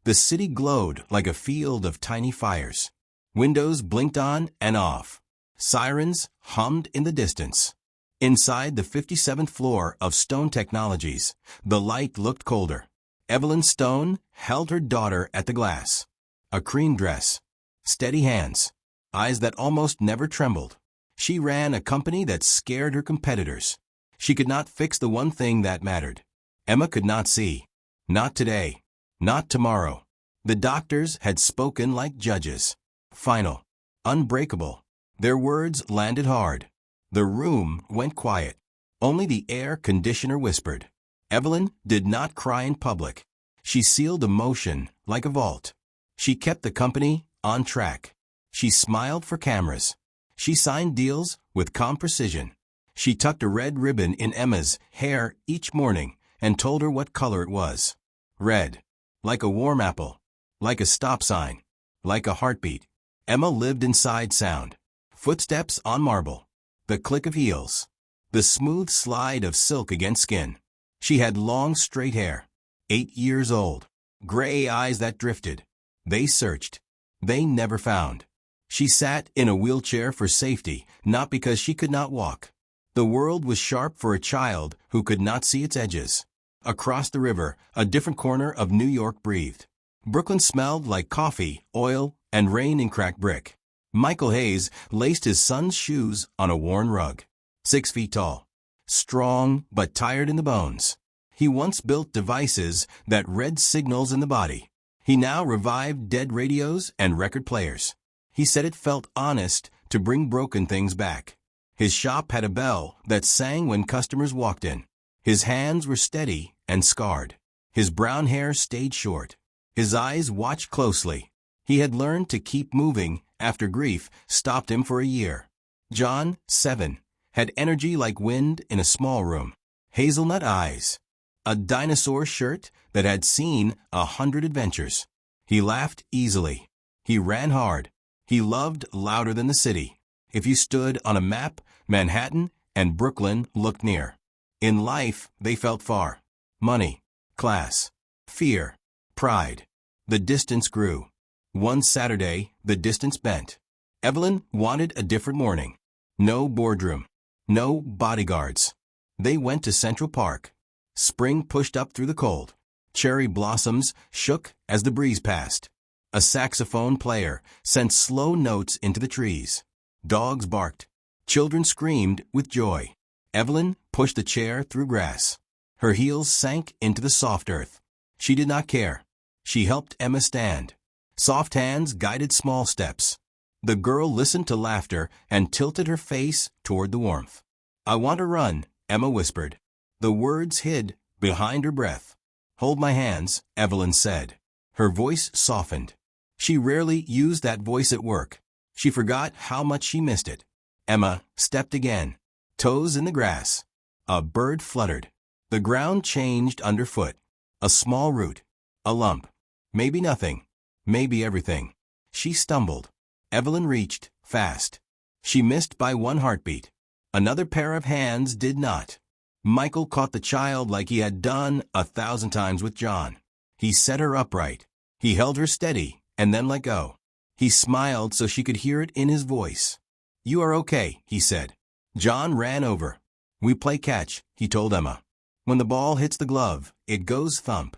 The city glowed like a field of tiny fires. Windows blinked on and off. Sirens hummed in the distance. Inside the 57th floor of Stone Technologies, the light looked colder. Evelyn Stone held her daughter at the glass. A cream dress, steady hands, eyes that almost never trembled. She ran a company that scared her competitors. She could not fix the one thing that mattered. Emma could not see. Not today. Not tomorrow. The doctors had spoken like judges. Final. Unbreakable. Their words landed hard. The room went quiet. Only the air conditioner whispered. Evelyn did not cry in public. She sealed emotion like a vault. She kept the company on track. She smiled for cameras. She signed deals with calm precision. She tucked a red ribbon in Emma's hair each morning and told her what color it was. Red. Like a warm apple. Like a stop sign. Like a heartbeat. Emma lived inside sound. Footsteps on marble. The click of heels. The smooth slide of silk against skin. She had long straight hair. 8 years old. Gray eyes that drifted. They searched. They never found. She sat in a wheelchair for safety, not because she could not walk. The world was sharp for a child who could not see its edges. Across the river, a different corner of New York breathed. Brooklyn smelled like coffee, oil, and rain in cracked brick. Michael Hayes laced his son's shoes on a worn rug. 6 feet tall. Strong but tired in the bones. He once built devices that read signals in the body. He now revived dead radios and record players. He said it felt honest to bring broken things back. His shop had a bell that sang when customers walked in. His hands were steady and scarred. His brown hair stayed short. His eyes watched closely. He had learned to keep moving after grief stopped him for a year. John, 7, had energy like wind in a small room. Hazelnut eyes. A dinosaur shirt that had seen 100 adventures. He laughed easily. He ran hard. He loved louder than the city. If you stood on a map, Manhattan and Brooklyn looked near. In life, they felt far. Money, class, fear, pride. The distance grew. One Saturday, the distance bent. Evelyn wanted a different morning. No boardroom. No bodyguards. They went to Central Park. Spring pushed up through the cold. Cherry blossoms shook as the breeze passed. A saxophone player sent slow notes into the trees. Dogs barked. Children screamed with joy. Evelyn pushed the chair through grass. Her heels sank into the soft earth. She did not care. She helped Emma stand. Soft hands guided small steps. The girl listened to laughter and tilted her face toward the warmth. "I want to run," Emma whispered. The words hid behind her breath. "Hold my hands," Evelyn said. Her voice softened. She rarely used that voice at work. She forgot how much she missed it. Emma stepped again. Toes in the grass. A bird fluttered. The ground changed underfoot. A small root. A lump. Maybe nothing. Maybe everything. She stumbled. Evelyn reached, fast. She missed by one heartbeat. Another pair of hands did not. Michael caught the child like he had done 1,000 times with John. He set her upright. He held her steady and then let go. He smiled so she could hear it in his voice. "You are okay," he said. John ran over. "We play catch," he told Emma. "When the ball hits the glove, it goes thump."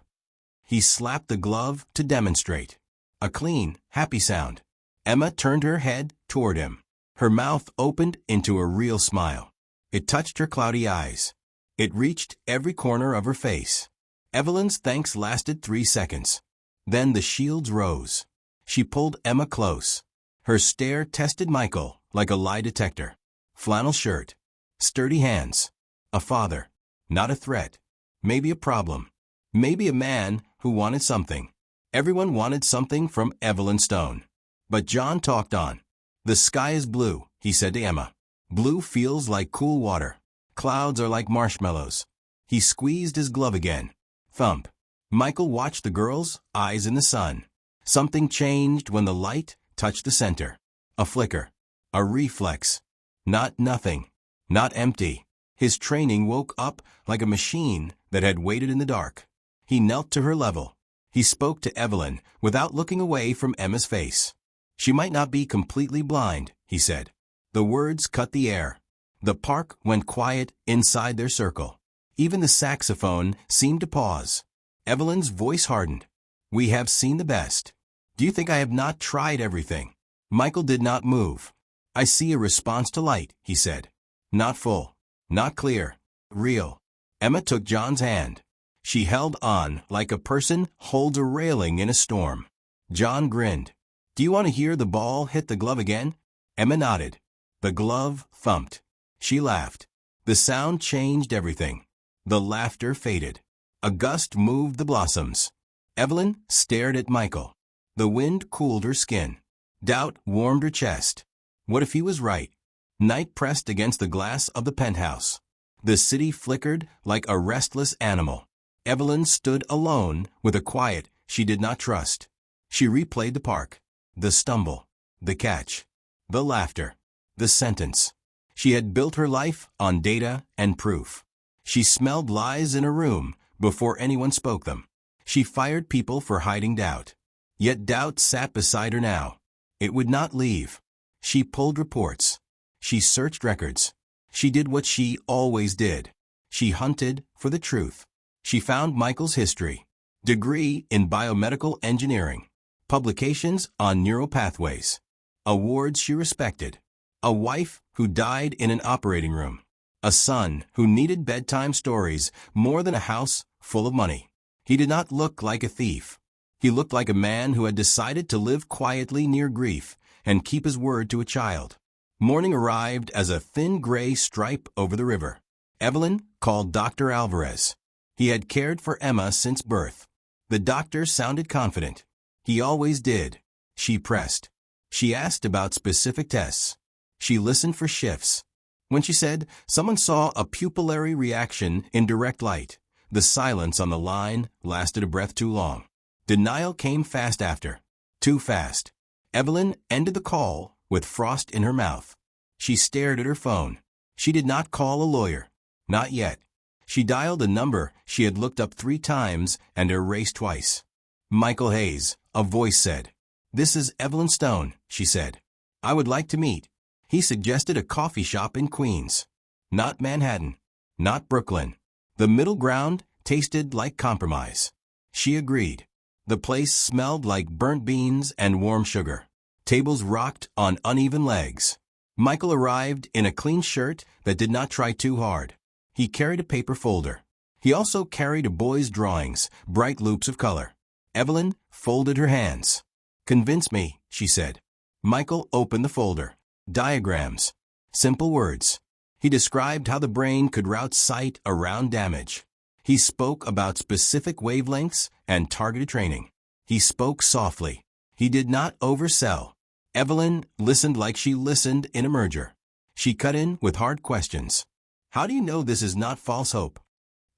He slapped the glove to demonstrate. A clean, happy sound. Emma turned her head toward him. Her mouth opened into a real smile. It touched her cloudy eyes. It reached every corner of her face. Evelyn's thanks lasted 3 seconds. Then the shields rose. She pulled Emma close. Her stare tested Michael like a lie detector. Flannel shirt. Sturdy hands. A father. Not a threat. Maybe a problem. Maybe a man who wanted something. Everyone wanted something from Evelyn Stone. But John talked on. "The sky is blue," he said to Emma. "Blue feels like cool water. Clouds are like marshmallows." He squeezed his glove again. Thump. Michael watched the girl's eyes in the sun. Something changed when the light touched the center. A flicker. A reflex. Not nothing. Not empty. His training woke up like a machine that had waited in the dark. He knelt to her level. He spoke to Evelyn without looking away from Emma's face. She might not be completely blind, he said. The words cut the air. The park went quiet inside their circle. Even the saxophone seemed to pause. Evelyn's voice hardened. We have seen the best. Do you think I have not tried everything? Michael did not move. I see a response to light, he said. Not full. Not clear. Real. Emma took John's hand. She held on like a person holds a railing in a storm. John grinned. Do you want to hear the ball hit the glove again? Emma nodded. The glove thumped. She laughed. The sound changed everything. The laughter faded. A gust moved the blossoms. Evelyn stared at Michael. The wind cooled her skin. Doubt warmed her chest. What if he was right? Night pressed against the glass of the penthouse. The city flickered like a restless animal. Evelyn stood alone with a quiet she did not trust. She replayed the park. The stumble. The catch. The laughter. The sentence. She had built her life on data and proof. She smelled lies in a room before anyone spoke them. She fired people for hiding doubt. Yet doubt sat beside her now. It would not leave. She pulled reports. She searched records. She did what she always did. She hunted for the truth. She found Michael's history. Degree in biomedical engineering. Publications on neural pathways. Awards she respected. A wife who died in an operating room. A son who needed bedtime stories more than a house full of money. He did not look like a thief. He looked like a man who had decided to live quietly near grief and keep his word to a child. Morning arrived as a thin gray stripe over the river. Evelyn called Dr. Alvarez. He had cared for Emma since birth. The doctor sounded confident. He always did. She pressed. She asked about specific tests. She listened for shifts. When she said someone saw a pupillary reaction in direct light, the silence on the line lasted a breath too long. Denial came fast after. Too fast. Evelyn ended the call with frost in her mouth. She stared at her phone. She did not call a lawyer. Not yet. She dialed a number she had looked up 3 times and erased twice. Michael Hayes, a voice said. This is Evelyn Stone, she said. I would like to meet. He suggested a coffee shop in Queens. Not Manhattan. Not Brooklyn. The middle ground tasted like compromise. She agreed. The place smelled like burnt beans and warm sugar. Tables rocked on uneven legs. Michael arrived in a clean shirt that did not try too hard. He carried a paper folder. He also carried a boy's drawings, bright loops of color. Evelyn folded her hands. Convince me, she said. Michael opened the folder. Diagrams. Simple words. He described how the brain could route sight around damage. He spoke about specific wavelengths and targeted training. He spoke softly. He did not oversell. Evelyn listened like she listened in a merger. She cut in with hard questions. How do you know this is not false hope?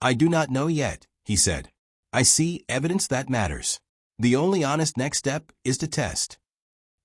I do not know yet, he said. I see evidence that matters. The only honest next step is to test.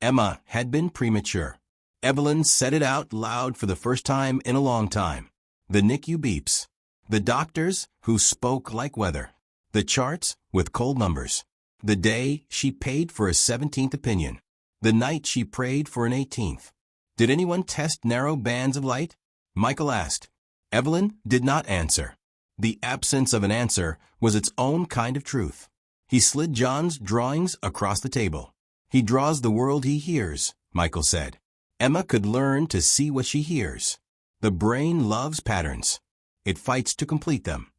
Emma had been premature. Evelyn said it out loud for the first time in a long time. The NICU beeps. The doctors who spoke like weather. The charts with cold numbers. The day she paid for a 17th opinion. The night she prayed for an 18th. Did anyone test narrow bands of light? Michael asked. Evelyn did not answer. The absence of an answer was its own kind of truth. He slid John's drawings across the table. He draws the world he hears, Michael said. Emma could learn to see what she hears. The brain loves patterns. It fights to complete them.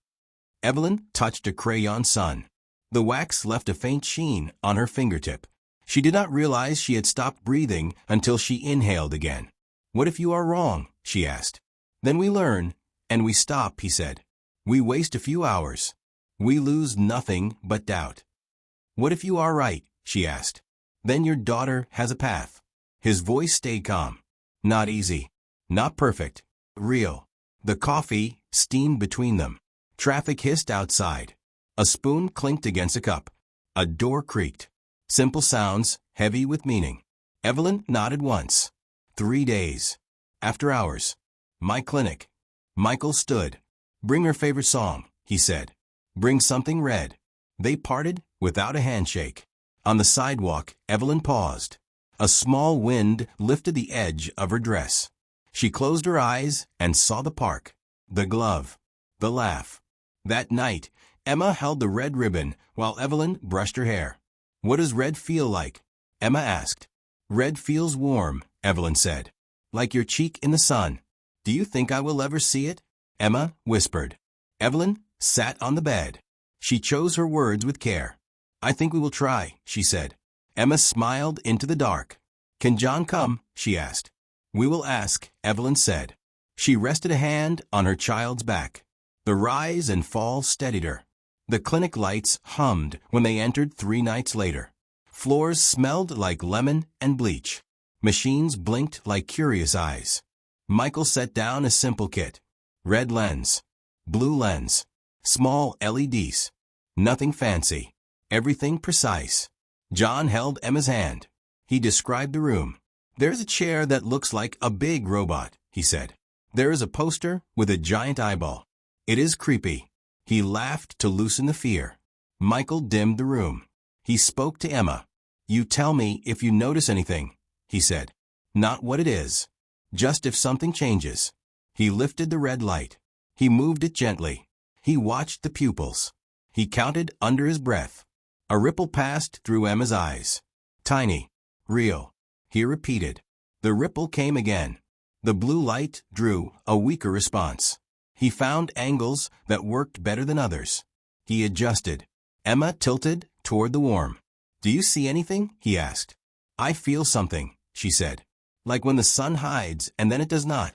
Evelyn touched a crayon sun. The wax left a faint sheen on her fingertip. She did not realize she had stopped breathing until she inhaled again. What if you are wrong? She asked. Then we learn, and we stop, he said. We waste a few hours. We lose nothing but doubt. What if you are right? She asked. Then your daughter has a path. His voice stayed calm. Not easy. Not perfect. Real. The coffee steamed between them. Traffic hissed outside. A spoon clinked against a cup. A door creaked. Simple sounds, heavy with meaning. Evelyn nodded once. 3 days. After hours. My clinic. Michael stood. Bring her favorite song, he said. Bring something red. They parted without a handshake. On the sidewalk, Evelyn paused. A small wind lifted the edge of her dress. She closed her eyes and saw the park, the glove, the laugh. That night, Emma held the red ribbon while Evelyn brushed her hair. "What does red feel like?" Emma asked. "Red feels warm," Evelyn said. "Like your cheek in the sun." "Do you think I will ever see it?" Emma whispered. Evelyn sat on the bed. She chose her words with care. "I think we will try," she said. Emma smiled into the dark. "Can John come?" she asked. "We will ask," Evelyn said. She rested a hand on her child's back. The rise and fall steadied her. The clinic lights hummed when they entered 3 nights later. Floors smelled like lemon and bleach. Machines blinked like curious eyes. Michael set down a simple kit. Red lens. Blue lens. Small LEDs. Nothing fancy. Everything precise. John held Emma's hand. He described the room. "There's a chair that looks like a big robot," he said. "There is a poster with a giant eyeball. It is creepy." He laughed to loosen the fear. Michael dimmed the room. He spoke to Emma. "You tell me if you notice anything," he said. "Not what it is. Just if something changes." He lifted the red light. He moved it gently. He watched the pupils. He counted under his breath. A ripple passed through Emma's eyes. "Tiny. Real." He repeated. The ripple came again. The blue light drew a weaker response. He found angles that worked better than others. He adjusted. Emma tilted toward the warm. "Do you see anything?" he asked. "I feel something," she said. "Like when the sun hides and then it does not."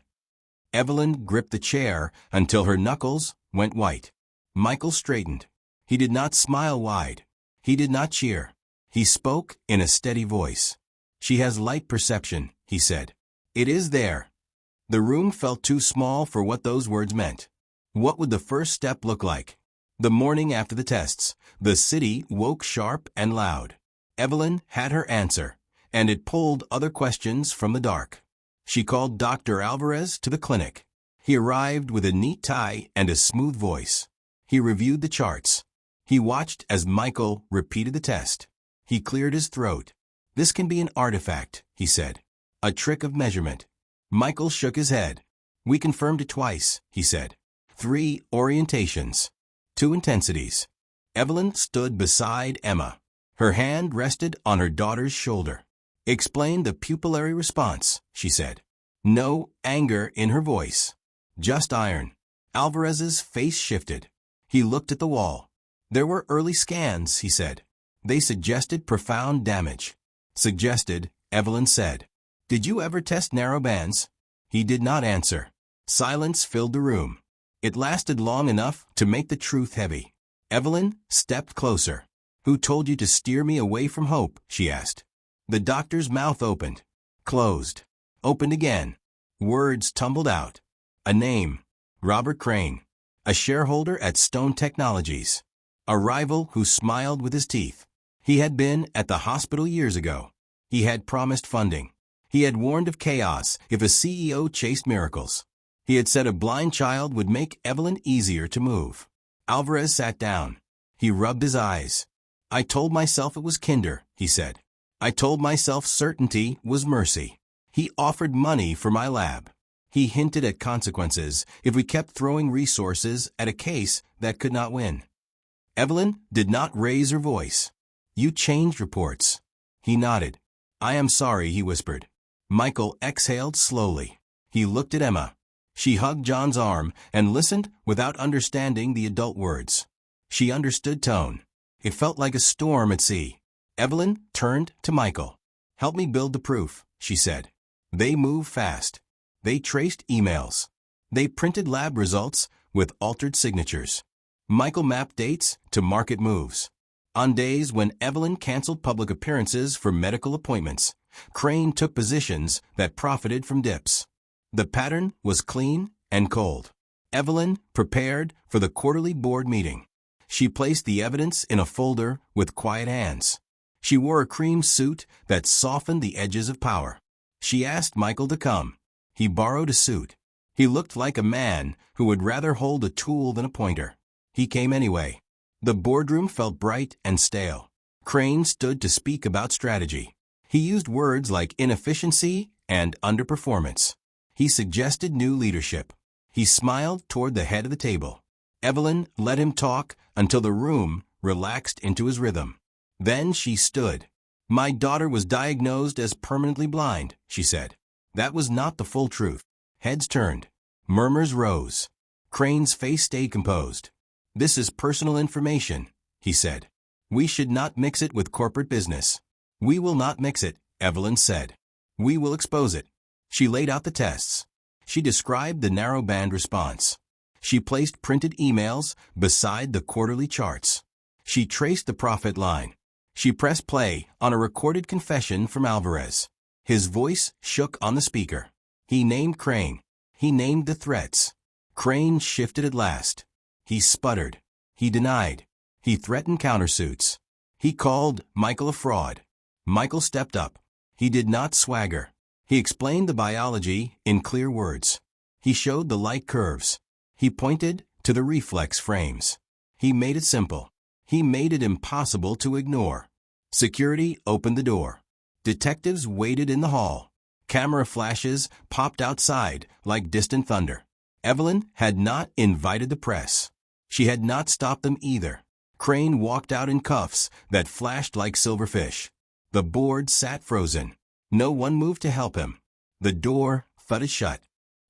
Evelyn gripped the chair until her knuckles went white. Michael straightened. He did not smile wide. He did not cheer. He spoke in a steady voice. "She has light perception," he said. "It is there." The room felt too small for what those words meant. What would the first step look like? The morning after the tests, the city woke sharp and loud. Evelyn had her answer, and it pulled other questions from the dark. She called Dr. Alvarez to the clinic. He arrived with a neat tie and a smooth voice. He reviewed the charts. He watched as Michael repeated the test. He cleared his throat. "This can be an artifact," he said. "A trick of measurement." Michael shook his head. "We confirmed it twice," he said. 3 orientations. 2 intensities. Evelyn stood beside Emma. Her hand rested on her daughter's shoulder. "Explain the pupillary response," she said. No anger in her voice. Just iron. Alvarez's face shifted. He looked at the wall. "There were early scans," he said. "They suggested profound damage." "Suggested," Evelyn said. "Did you ever test narrow bands?" He did not answer. Silence filled the room. It lasted long enough to make the truth heavy. Evelyn stepped closer. "Who told you to steer me away from hope?" she asked. The doctor's mouth opened. Closed. Opened again. Words tumbled out. A name. Robert Crane. A shareholder at Stone Technologies. A rival who smiled with his teeth. He had been at the hospital years ago. He had promised funding. He had warned of chaos if a CEO chased miracles. He had said a blind child would make Evelyn easier to move. Alvarez sat down. He rubbed his eyes. "I told myself it was kinder," he said. "I told myself certainty was mercy." He offered money for my lab. He hinted at consequences if we kept throwing resources at a case that could not win. Evelyn did not raise her voice. "You changed reports." He nodded. "I am sorry," he whispered. Michael exhaled slowly. He looked at Emma. She hugged John's arm and listened without understanding the adult words. She understood tone. It felt like a storm at sea. Evelyn turned to Michael. "Help me build the proof," she said. They moved fast. They traced emails. They printed lab results with altered signatures. Michael mapped dates to market moves. On days when Evelyn canceled public appearances for medical appointments, Crane took positions that profited from dips. The pattern was clean and cold. Evelyn prepared for the quarterly board meeting. She placed the evidence in a folder with quiet hands. She wore a cream suit that softened the edges of power. She asked Michael to come. He borrowed a suit. He looked like a man who would rather hold a tool than a pointer. He came anyway. The boardroom felt bright and stale. Crane stood to speak about strategy. He used words like inefficiency and underperformance. He suggested new leadership. He smiled toward the head of the table. Evelyn let him talk until the room relaxed into his rhythm. Then she stood. "My daughter was diagnosed as permanently blind," she said. That was not the full truth. Heads turned. Murmurs rose. Crane's face stayed composed. "This is personal information," he said. "We should not mix it with corporate business." "We will not mix it," Evelyn said. "We will expose it." She laid out the tests. She described the narrowband response. She placed printed emails beside the quarterly charts. She traced the profit line. She pressed play on a recorded confession from Alvarez. His voice shook on the speaker. He named Crane. He named the threats. Crane shifted at last. He sputtered. He denied. He threatened countersuits. He called Michael a fraud. Michael stepped up. He did not swagger. He explained the biology in clear words. He showed the light curves. He pointed to the reflex frames. He made it simple. He made it impossible to ignore. Security opened the door. Detectives waited in the hall. Camera flashes popped outside like distant thunder. Evelyn had not invited the press. She had not stopped them either. Crane walked out in cuffs that flashed like silverfish. The board sat frozen. No one moved to help him. The door thudded shut.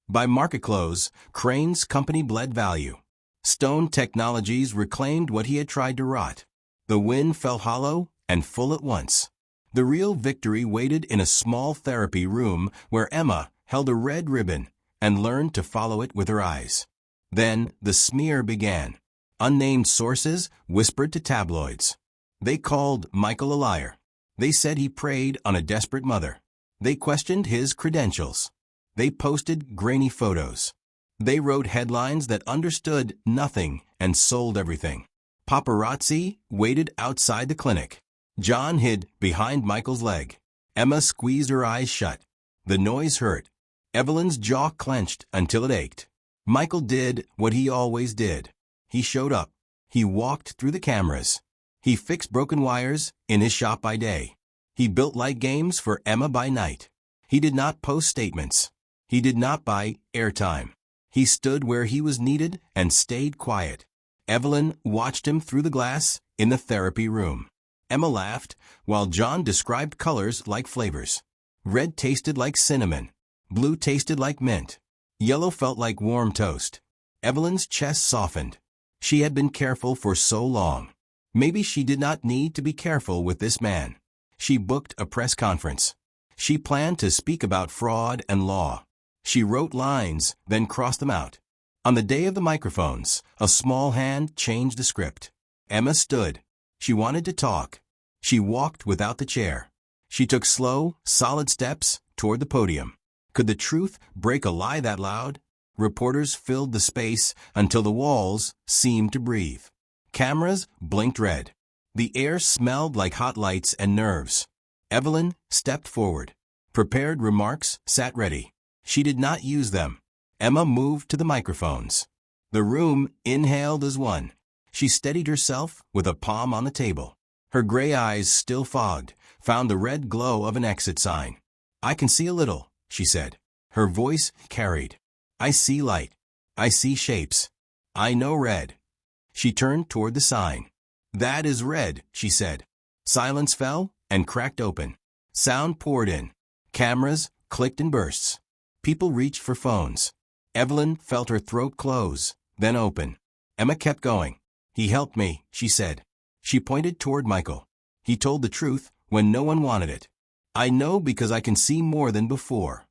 By market close, Crane's company bled value. Stone Technologies reclaimed what he had tried to rot. The win fell hollow and full at once. The real victory waited in a small therapy room where Emma held a red ribbon and learned to follow it with her eyes. Then the smear began. Unnamed sources whispered to tabloids. They called Michael a liar. They said he preyed on a desperate mother. They questioned his credentials. They posted grainy photos. They wrote headlines that understood nothing and sold everything. Paparazzi waited outside the clinic. John hid behind Michael's leg. Emma squeezed her eyes shut. The noise hurt. Evelyn's jaw clenched until it ached. Michael did what he always did. He showed up. He walked through the cameras. He fixed broken wires in his shop by day. He built light games for Emma by night. He did not post statements. He did not buy airtime. He stood where he was needed and stayed quiet. Evelyn watched him through the glass in the therapy room. Emma laughed while John described colors like flavors. Red tasted like cinnamon. Blue tasted like mint. Yellow felt like warm toast. Evelyn's chest softened. She had been careful for so long. Maybe she did not need to be careful with this man. She booked a press conference. She planned to speak about fraud and law. She wrote lines, then crossed them out. On the day of the microphones, a small hand changed the script. Emma stood. She wanted to talk. She walked without the chair. She took slow, solid steps toward the podium. Could the truth break a lie that loud? Reporters filled the space until the walls seemed to breathe. Cameras blinked red. The air smelled like hot lights and nerves. Evelyn stepped forward. Prepared remarks sat ready. She did not use them. Emma moved to the microphones. The room inhaled as one. She steadied herself with a palm on the table. Her gray eyes, still fogged, found the red glow of an exit sign. "I can see a little," she said. Her voice carried. "I see light. I see shapes. I know red." She turned toward the sign. "That is red," she said. Silence fell and cracked open. Sound poured in. Cameras clicked in bursts. People reached for phones. Evelyn felt her throat close, then open. Emma kept going. "He helped me," she said. She pointed toward Michael. "He told the truth when no one wanted it. I know because I can see more than before."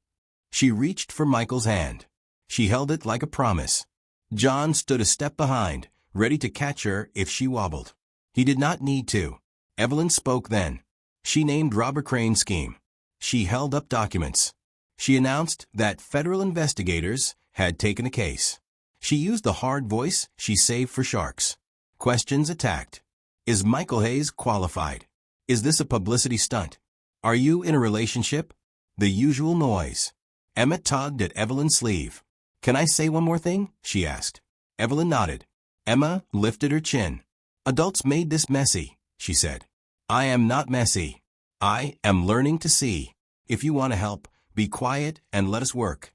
She reached for Michael's hand. She held it like a promise. John stood a step behind, ready to catch her if she wobbled. He did not need to. Evelyn spoke then. She named Robert Crane's scheme. She held up documents. She announced that federal investigators had taken the case. She used the hard voice she saved for sharks. Questions attacked. Is Michael Hayes qualified? Is this a publicity stunt? Are you in a relationship? The usual noise. Emma tugged at Evelyn's sleeve. "Can I say one more thing?" she asked. Evelyn nodded. Emma lifted her chin. Adults made this messy, she said. I am not messy. I am learning to see. If you want to help, be quiet and let us work.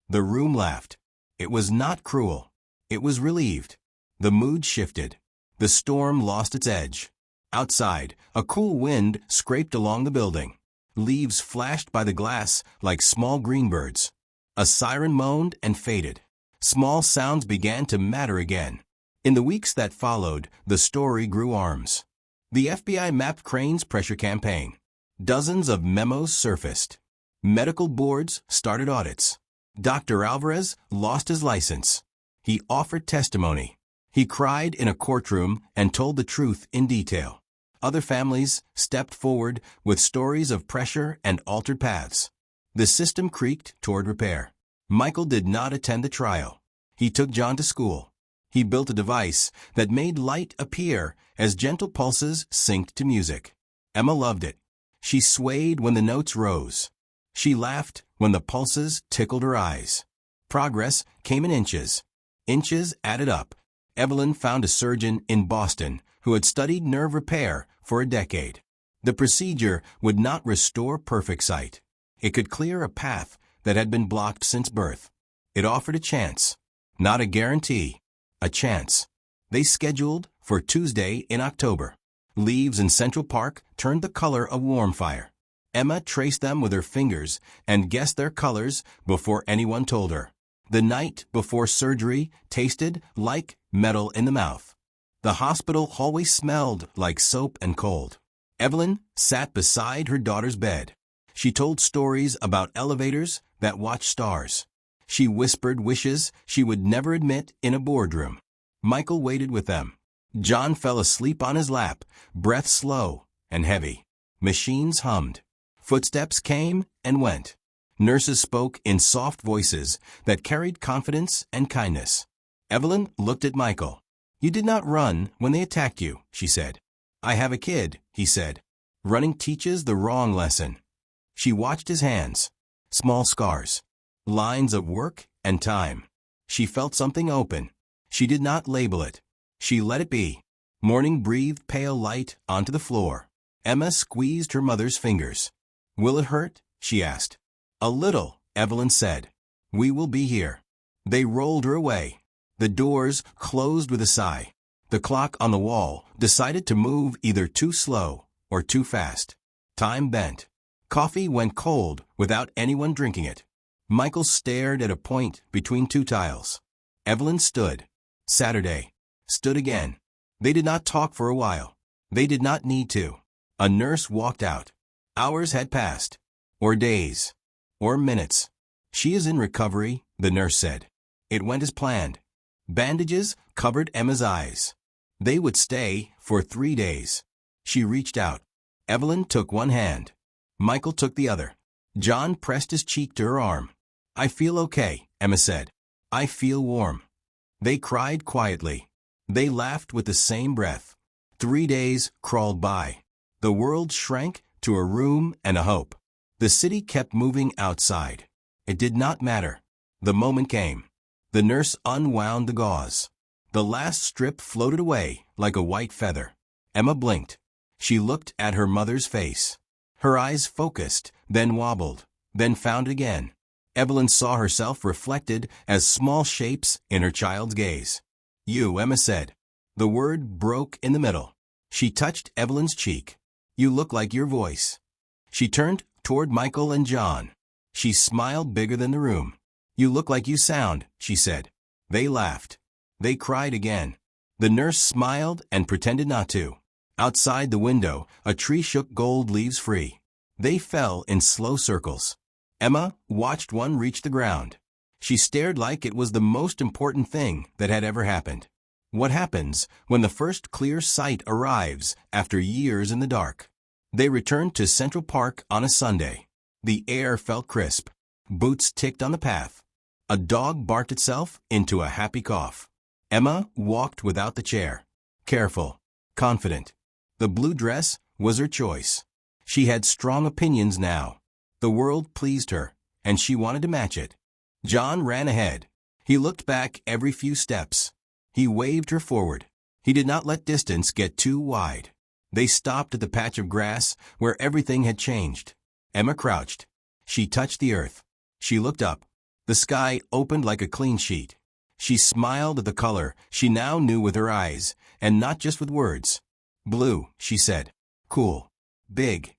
The room laughed. It was not cruel. It was relieved. The mood shifted. The storm lost its edge. Outside, a cool wind scraped along the building. Leaves flashed by the glass like small green birds. A siren moaned and faded. Small sounds began to matter again. In the weeks that followed, the story grew arms. The FBI mapped Crane's pressure campaign. Dozens of memos surfaced. Medical boards started audits. Dr. Alvarez lost his license. He offered testimony. He cried in a courtroom and told the truth in detail. Other families stepped forward with stories of pressure and altered paths. The system creaked toward repair. Michael did not attend the trial. He took John to school. He built a device that made light appear as gentle pulses synced to music. Emma loved it. She swayed when the notes rose. She laughed when the pulses tickled her eyes. Progress came in inches. Inches added up. Evelyn found a surgeon in Boston who had studied nerve repair for a decade. The procedure would not restore perfect sight. It could clear a path that had been blocked since birth. It offered a chance. Not a guarantee. A chance. They scheduled for Tuesday in October. Leaves in Central Park turned the color of warm fire. Emma traced them with her fingers and guessed their colors before anyone told her. The night before surgery tasted like metal in the mouth. The hospital hallway smelled like soap and cold. Evelyn sat beside her daughter's bed. She told stories about elevators that watched stars. She whispered wishes she would never admit in a boardroom. Michael waited with them. John fell asleep on his lap, breath slow and heavy. Machines hummed. Footsteps came and went. Nurses spoke in soft voices that carried confidence and kindness. Evelyn looked at Michael. You did not run when they attacked you, she said. I have a kid, he said. Running teaches the wrong lesson. She watched his hands. Small scars. Lines of work and time. She felt something open. She did not label it. She let it be. Morning breathed pale light onto the floor. Emma squeezed her mother's fingers. Will it hurt? She asked. A little, Evelyn said. We will be here. They rolled her away. The doors closed with a sigh. The clock on the wall decided to move either too slow or too fast. Time bent. Coffee went cold without anyone drinking it. Michael stared at a point between two tiles. Evelyn stood. Saturday. Stood again. They did not talk for a while. They did not need to. A nurse walked out. Hours had passed. Or days. Or minutes. She is in recovery, the nurse said. It went as planned. Bandages covered Emma's eyes. They would stay for 3 days. She reached out. Evelyn took one hand. Michael took the other. John pressed his cheek to her arm. I feel okay, Emma said. I feel warm. They cried quietly. They laughed with the same breath. 3 days crawled by. The world shrank to a room and a hope. The city kept moving outside. It did not matter. The moment came. The nurse unwound the gauze. The last strip floated away like a white feather. Emma blinked. She looked at her mother's face. Her eyes focused, then wobbled, then found again. Evelyn saw herself reflected as small shapes in her child's gaze. You, Emma said. The word broke in the middle. She touched Evelyn's cheek. You look like your voice. She turned toward Michael and John. She smiled bigger than the room. You look like you sound, she said. They laughed. They cried again. The nurse smiled and pretended not to. Outside the window, a tree shook gold leaves free. They fell in slow circles. Emma watched one reach the ground. She stared like it was the most important thing that had ever happened. What happens when the first clear sight arrives after years in the dark? They returned to Central Park on a Sunday. The air felt crisp. Boots ticked on the path. A dog barked itself into a happy cough. Emma walked without the chair. Careful. Confident. The blue dress was her choice. She had strong opinions now. The world pleased her, and she wanted to match it. John ran ahead. He looked back every few steps. He waved her forward. He did not let distance get too wide. They stopped at the patch of grass where everything had changed. Emma crouched. She touched the earth. She looked up. The sky opened like a clean sheet. She smiled at the color she now knew with her eyes, and not just with words. Blue, she said. Cool. Big.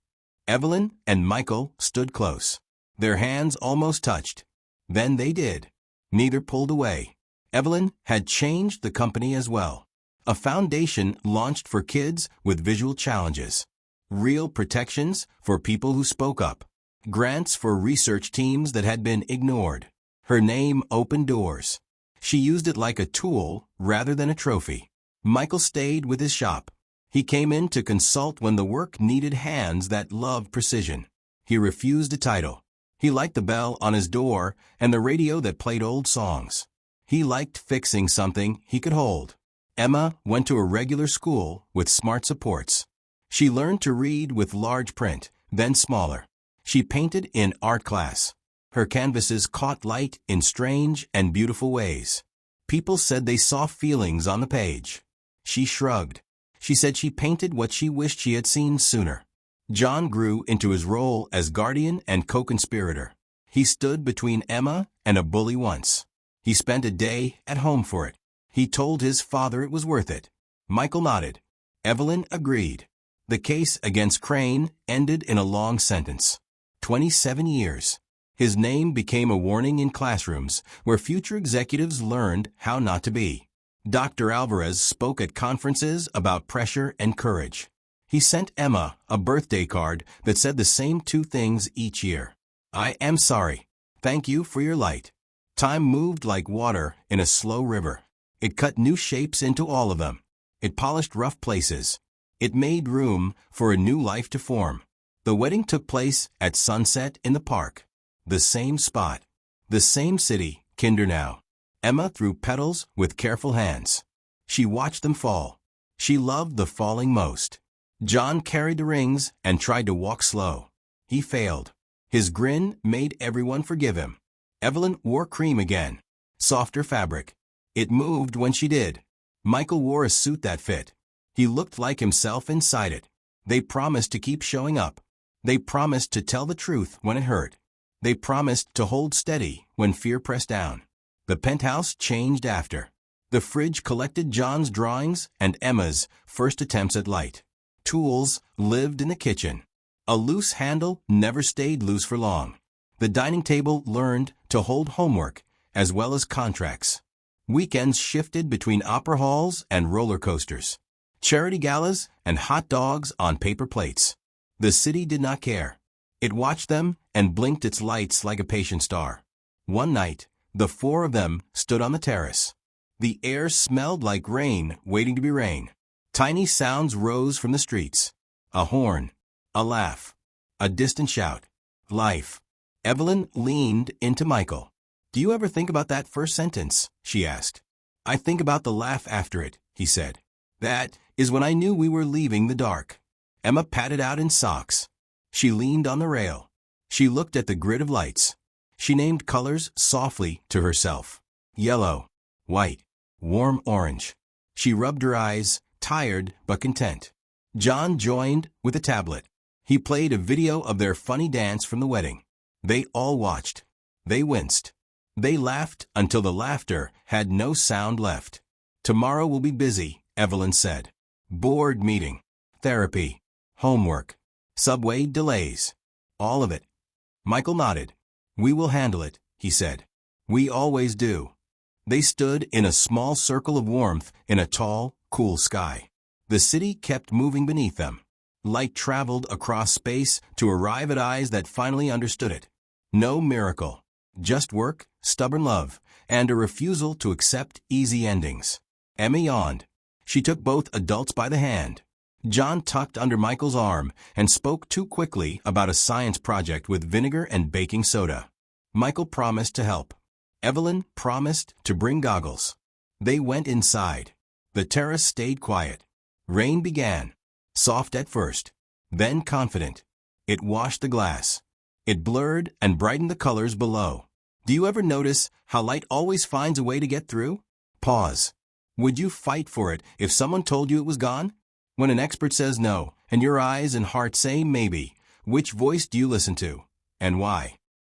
Evelyn and Michael stood close. Their hands almost touched. Then they did. Neither pulled away. Evelyn had changed the company as well. A foundation launched for kids with visual challenges. Real protections for people who spoke up. Grants for research teams that had been ignored. Her name opened doors. She used it like a tool rather than a trophy. Michael stayed with his shop. He came in to consult when the work needed hands that loved precision. He refused a title. He liked the bell on his door and the radio that played old songs. He liked fixing something he could hold. Emma went to a regular school with smart supports. She learned to read with large print, then smaller. She painted in art class. Her canvases caught light in strange and beautiful ways. People said they saw feelings on the page. She shrugged. She said she painted what she wished she had seen sooner. John grew into his role as guardian and co-conspirator. He stood between Emma and a bully once. He spent a day at home for it. He told his father it was worth it. Michael nodded. Evelyn agreed. The case against Crane ended in a long sentence. 27 years. His name became a warning in classrooms where future executives learned how not to be. Dr. Alvarez spoke at conferences about pressure and courage. He sent Emma a birthday card that said the same two things each year. I am sorry. Thank you for your light. Time moved like water in a slow river. It cut new shapes into all of them. It polished rough places. It made room for a new life to form. The wedding took place at sunset in the park. The same spot. The same city, Kinder now. Emma threw petals with careful hands. She watched them fall. She loved the falling most. John carried the rings and tried to walk slow. He failed. His grin made everyone forgive him. Evelyn wore cream again. Softer fabric. It moved when she did. Michael wore a suit that fit. He looked like himself inside it. They promised to keep showing up. They promised to tell the truth when it hurt. They promised to hold steady when fear pressed down. The penthouse changed after. The fridge collected John's drawings and Emma's first attempts at light. Tools lived in the kitchen. A loose handle never stayed loose for long. The dining table learned to hold homework as well as contracts. Weekends shifted between opera halls and roller coasters. Charity galas and hot dogs on paper plates. The city did not care. It watched them and blinked its lights like a patient star. One night, the four of them stood on the terrace. The air smelled like rain waiting to be rain. Tiny sounds rose from the streets. A horn. A laugh. A distant shout. Life. Evelyn leaned into Michael. Do you ever think about that first sentence? She asked. I think about the laugh after it, he said. That is when I knew we were leaving the dark. Emma patted out in socks. She leaned on the rail. She looked at the grid of lights. She named colors softly to herself. Yellow, white, warm orange. She rubbed her eyes, tired but content. John joined with a tablet. He played a video of their funny dance from the wedding. They all watched. They winced. They laughed until the laughter had no sound left. Tomorrow will be busy, Evelyn said. Board meeting, therapy, homework, subway delays. All of it. Michael nodded. We will handle it, he said. We always do. They stood in a small circle of warmth in a tall, cool sky. The city kept moving beneath them. Light traveled across space to arrive at eyes that finally understood it. No miracle. Just work, stubborn love, and a refusal to accept easy endings. Emma yawned. She took both adults by the hand. John tucked under Michael's arm and spoke too quickly about a science project with vinegar and baking soda. Michael promised to help. Evelyn promised to bring goggles. They went inside. The terrace stayed quiet. Rain began. Soft at first, then confident. It washed the glass. It blurred and brightened the colors below. Do you ever notice how light always finds a way to get through? Pause. Would you fight for it if someone told you it was gone? When an expert says no, and your eyes and heart say maybe, which voice do you listen to? And why?